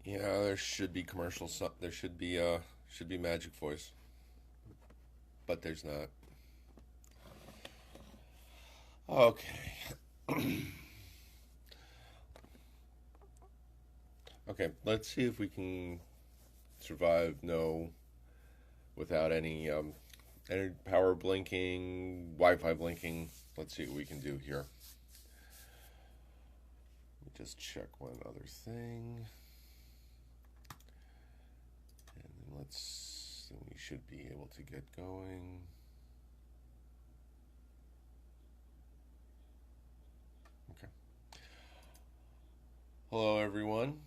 Yeah, there should be commercial. There should be magic voice, but there's not. Okay. Okay. Let's see if we can survive no without any power blinking, Wi-Fi blinking. Let's see what we can do here. Let me just check one other thing, and then let's. Then we should be able to get going. Okay. Hello, everyone.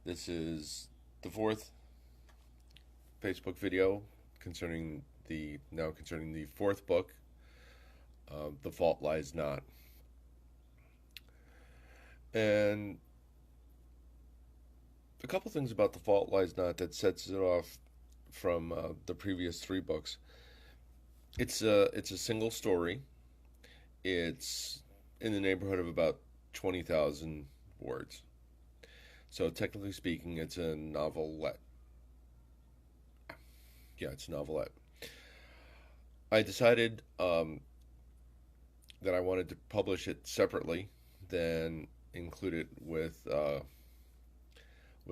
This is the fourth Facebook video concerning the fourth book, "The Fault Lies Not," and a couple things about "The Fault Lies Not" that sets it off from the previous three books. It's a single story. It's in the neighborhood of about 20,000 words. So technically speaking, it's a novelette. Yeah, it's a novelette. I decided that I wanted to publish it separately than include it with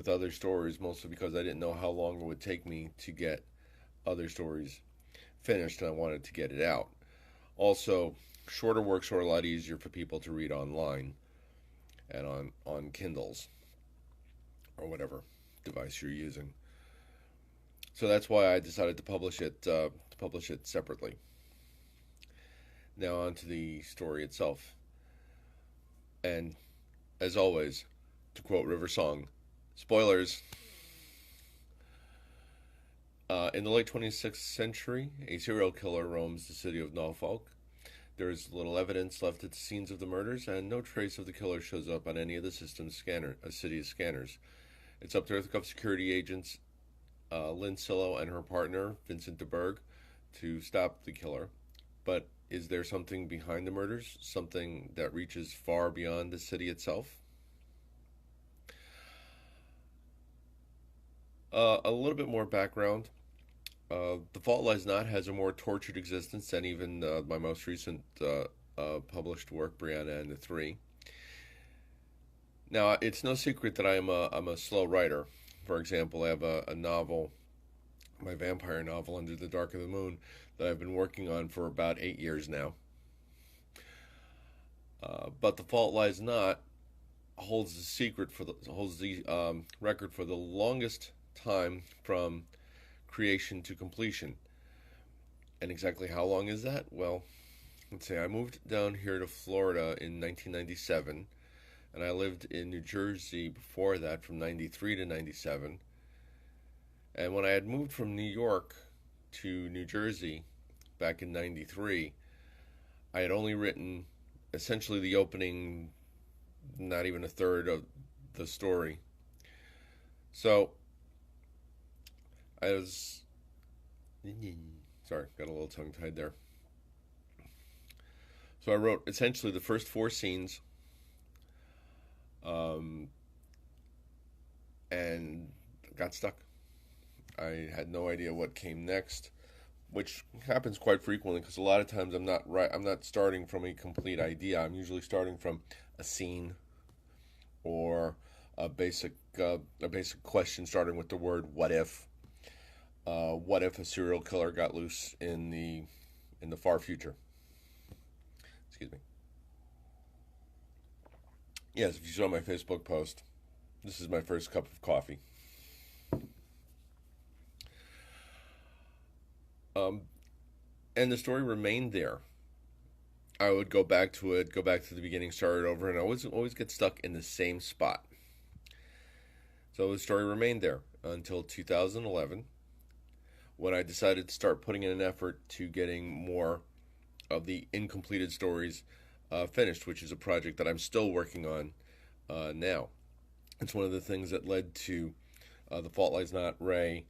other stories, mostly because I didn't know how long it would take me to get other stories finished, and I wanted to get it out. Also, shorter works are a lot easier for people to read online and on Kindles or whatever device you're using. So that's why I decided to publish it separately. Now on to the story itself. And as always, to quote River Song, spoilers. In the late 26th century, a serial killer roams the city of Norfolk. There is little evidence left at the scenes of the murders, and no trace of the killer shows up on any of the system's city's scanners. It's up to Earthcuff security agents Lynn and her partner, Vincent DeBerg, to stop the killer. But is there something behind the murders? Something that reaches far beyond the city itself? A little bit more background. The Fault Lies Not has a more tortured existence than even my most recent published work, Brianna and the Three. Now, it's no secret that I'm a slow writer. For example, I have a novel, my vampire novel, Under the Dark of the Moon, that I've been working on for about 8 years now. But The Fault Lies Not holds the record for the longest time from creation to completion. And exactly how long is that? Well, let's say I moved down here to Florida in 1997, and I lived in New Jersey before that from 93 to 97. And when I had moved from New York to New Jersey back in 93, I had only written essentially the opening, not even a third of the story. So I was. Sorry, got a little tongue tied there. So I wrote essentially the first four scenes, um, and got stuck. I had no idea what came next, which happens quite frequently because a lot of times I'm not starting from a complete idea. I'm usually starting from a scene or a basic question starting with the word "what if." What if a serial killer got loose in the far future? Excuse me. Yes, if you saw my Facebook post, this is my first cup of coffee. Um, and the story remained there. I would go back to it, go back to the beginning, start it over, and I always get stuck in the same spot. So the story remained there until 2011, when I decided to start putting in an effort to getting more of the incompleted stories finished, which is a project that I'm still working on now. It's one of the things that led to The Fault Lies Not, Ray,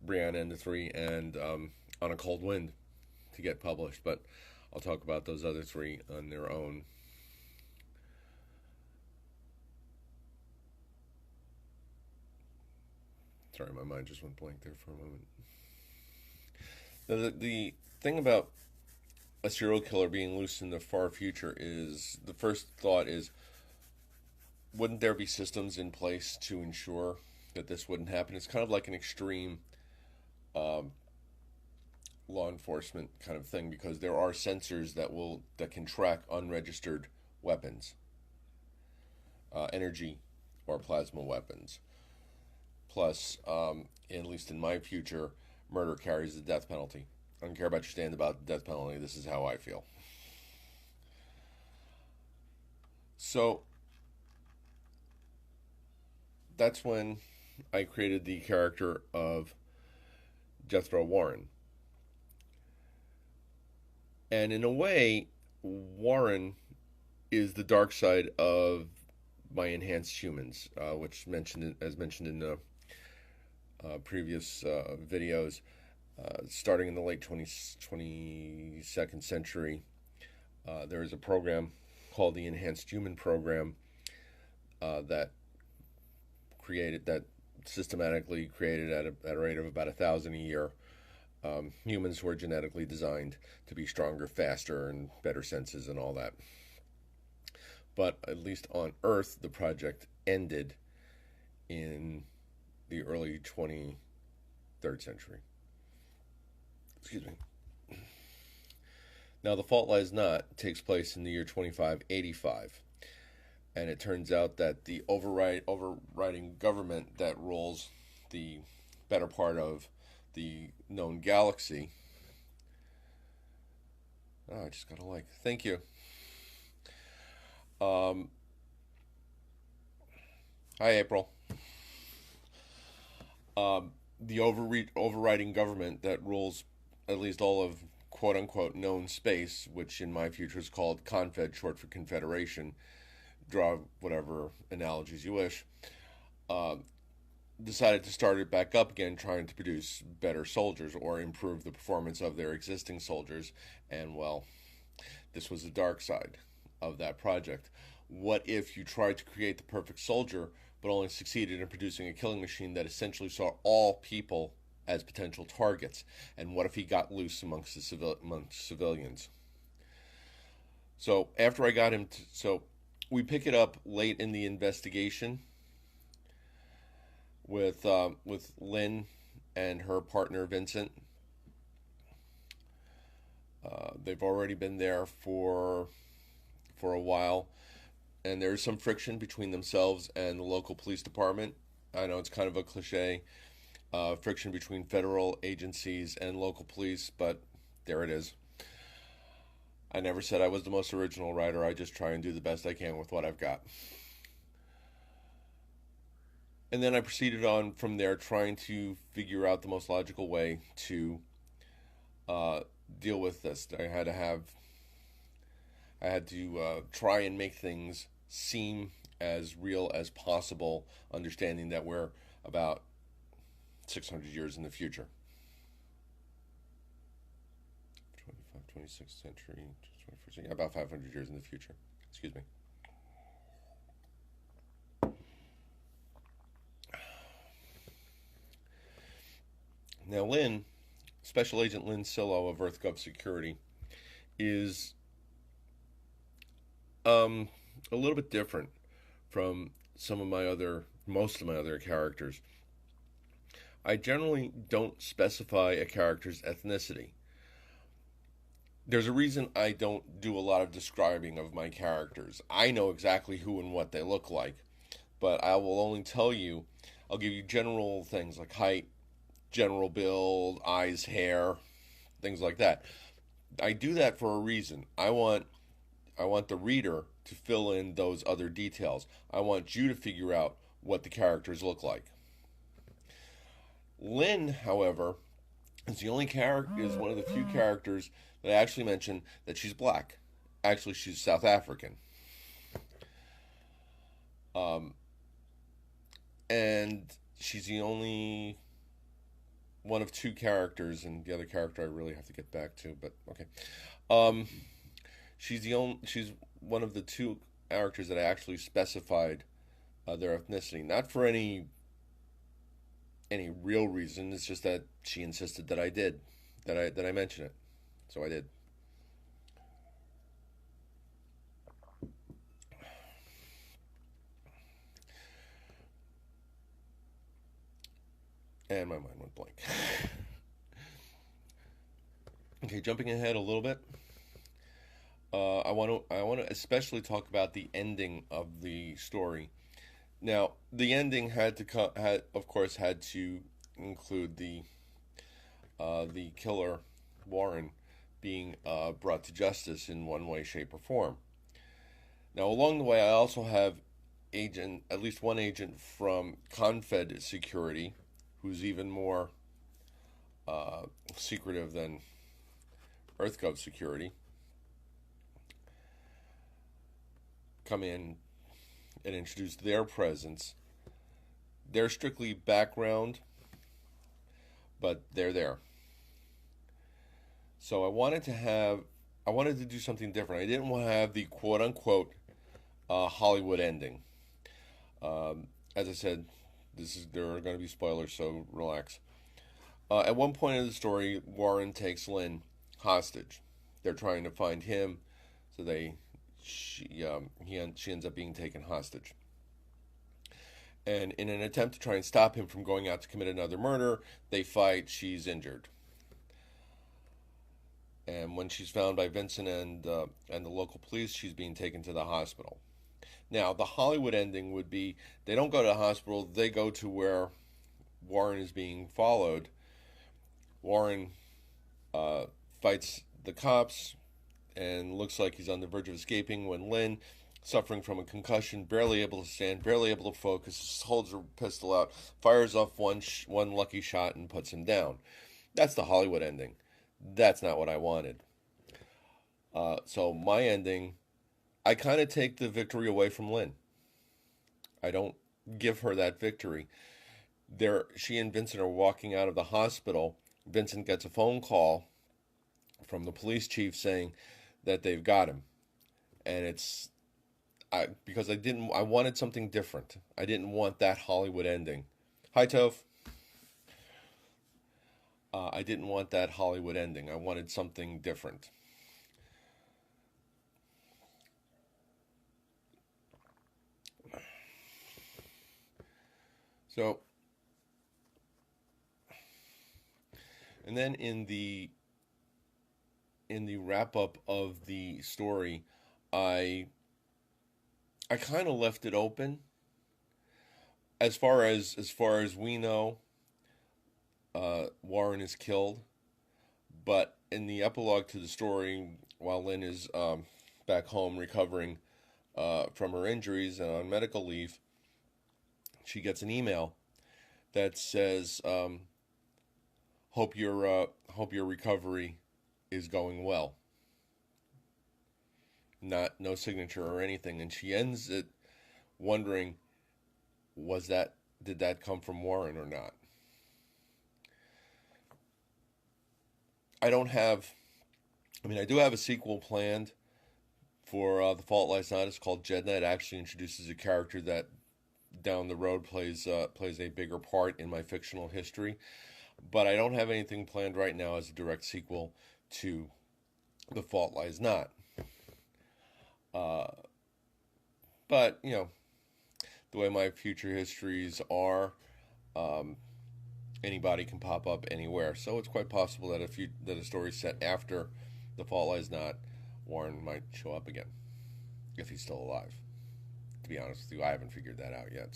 Brianna and the Three, and On a Cold Wind to get published. But I'll talk about those other three on their own. Sorry, my mind just went blank there for a moment. The thing about a serial killer being loose in the far future is, the first thought is, wouldn't there be systems in place to ensure that this wouldn't happen? It's kind of like an extreme law enforcement kind of thing, because there are sensors that can track unregistered weapons, energy or plasma weapons. Plus, at least in my future, murder carries the death penalty. I don't care about your stand about the death penalty. This is how I feel. So that's when I created the character of Jethro Warren. And in a way, Warren is the dark side of my enhanced humans, which as mentioned in the previous videos. Starting in the late 22nd century, there is a program called the Enhanced Human Program that systematically created at a rate of about 1,000 a year humans who are genetically designed to be stronger, faster, and better senses and all that. But at least on Earth, the project ended in the early 23rd century. Excuse me. Now, The Fault Lies Not takes place in the year 2585. And it turns out that the overriding government that rules the better part of the known galaxy... Oh, I just got a like. Thank you. Hi, April. The overriding government that rules at least all of quote-unquote known space, which in my future is called Confed, short for Confederation, draw whatever analogies you wish, decided to start it back up again, trying to produce better soldiers or improve the performance of their existing soldiers. And, well, this was the dark side of that project. What if you tried to create the perfect soldier, but only succeeded in producing a killing machine that essentially saw all people as potential targets? And what if he got loose amongst civilians? So after I got him so we pick it up late in the investigation with Lynn and her partner Vincent. They've already been there for a while, and there's some friction between themselves and the local police department. I know it's kind of a cliche, friction between federal agencies and local police, but there it is. I never said I was the most original writer. I just try and do the best I can with what I've got. And then I proceeded on from there, trying to figure out the most logical way to deal with this. I had to try and make things seem as real as possible, understanding that we're about 600 years in the future. 26th century, 21st century, about 500 years in the future. Excuse me. Now, Lynn, Special Agent Lynn Sillo of EarthGov Security, is a little bit different from most of my other characters. I generally don't specify a character's ethnicity. There's a reason I don't do a lot of describing of my characters. I know exactly who and what they look like, but I will only tell you, I'll give you general things like height, general build, eyes, hair, things like that. I do that for a reason. I want the reader to fill in those other details. I want you to figure out what the characters look like. Lynn, however, is one of the few characters that I actually mention that she's black. Actually, she's South African. And she's the only one of two characters, and the other character I really have to get back to, but okay. She's one of the two characters that I actually specified their ethnicity, not for any any real reason. It's just that she insisted that I did, that I mention it, so I did. And my mind went blank. Okay, jumping ahead a little bit. I want to especially talk about the ending of the story. Now, the ending had of course had to include the killer Warren being brought to justice in one way, shape, or form. Now, along the way, I also have at least one agent from Confed Security, who's even more secretive than EarthGov Security, come in and introduce their presence. They're strictly background, but they're there. So I wanted to do something different. I didn't want to have the quote unquote Hollywood ending. As I said, there are going to be spoilers, so relax. At one point in the story, Warren takes Lynn hostage. They're trying to find him, so she ends up being taken hostage. And in an attempt to try and stop him from going out to commit another murder, they fight. She's injured. And when she's found by Vincent and the local police, she's being taken to the hospital. Now, the Hollywood ending would be they don't go to the hospital, they go to where Warren is being followed. Warren fights the cops and looks like he's on the verge of escaping when Lynn, suffering from a concussion, barely able to stand, barely able to focus, holds her pistol out, fires off one lucky shot, and puts him down. That's the Hollywood ending. That's not what I wanted. So my ending, I kind of take the victory away from Lynn. I don't give her that victory. She and Vincent are walking out of the hospital. Vincent gets a phone call from the police chief saying that they've got him, and because I wanted something different. I didn't want that Hollywood ending. Hi, Toph. I didn't want that Hollywood ending. I wanted something different. So, and then in the wrap up of the story, I kind of left it open. As far as we know, Warren is killed, but in the epilogue to the story, while Lynn is back home recovering from her injuries and on medical leave, she gets an email that says, "Hope your recovery is going well." No signature or anything, and she ends it wondering, did that come from Warren or not? I do have a sequel planned for The Fault Lies Not. It's called Jedna. It actually introduces a character that down the road plays a bigger part in my fictional history. But I don't have anything planned right now as a direct sequel to The Fault Lies Not. But, the way my future histories are, anybody can pop up anywhere. So it's quite possible that that a story set after The Fault Lies Not, Warren might show up again, if he's still alive. To be honest with you, I haven't figured that out yet.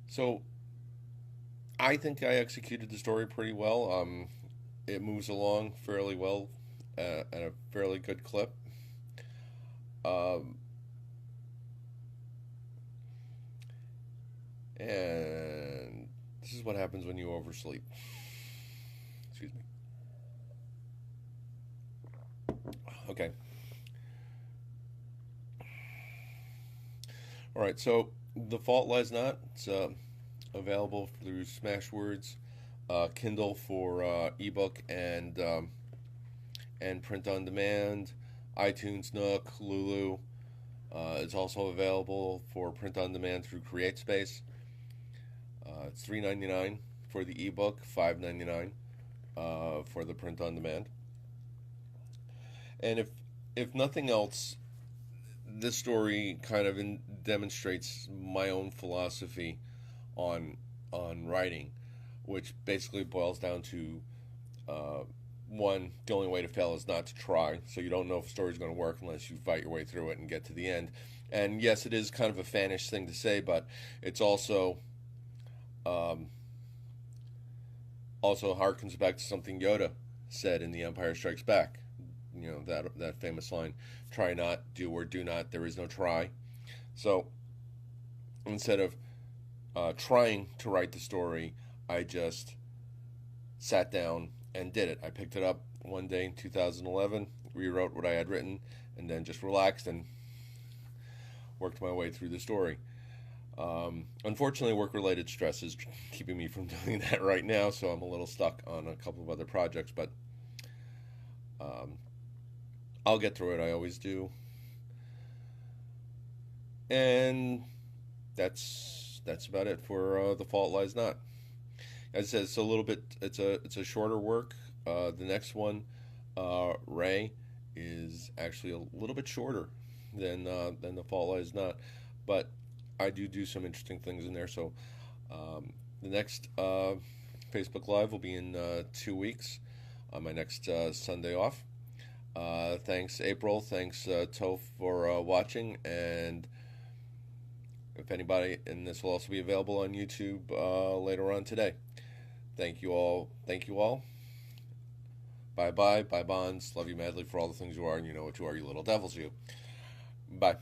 So I think I executed the story pretty well. It moves along fairly well at a fairly good clip. And this is what happens when you oversleep. Excuse me. Okay. All right, so The Fault Lies Not. It's available through Smashwords, Kindle for ebook and print on demand, iTunes, Nook, Lulu, It's also available for print on demand through CreateSpace. It's $3.99 for the ebook, $5.99 for the print on demand. And if nothing else, this story kind of demonstrates my own philosophy on writing, which basically boils down to one, the only way to fail is not to try. So you don't know if a story's going to work unless you fight your way through it and get to the end. And yes, it is kind of a fanish thing to say, but it's also harkens back to something Yoda said in The Empire Strikes Back. You know, that famous line, "Try not, do or do not, there is no try." So instead of trying to write the story, I just sat down and did it. I picked it up one day in 2011, rewrote what I had written, and then just relaxed and worked my way through the story. Unfortunately, work-related stress is keeping me from doing that right now, so I'm a little stuck on a couple of other projects, but I'll get through it. I always do. And that's about it for The Fault Lies Not. As I said, it's a little bit. It's a shorter work. The next one, Ray, is actually a little bit shorter than The Fault Lies Not, but I do some interesting things in there. So the next Facebook Live will be in 2 weeks on my next Sunday off. Thanks, April. Thanks, Toph, for watching. And if anybody, and this will also be available on YouTube later on today. Thank you all. Thank you all. Bye bye. Bye bonds. Love you madly for all the things you are, and you know what you are, you little devils, you. Bye.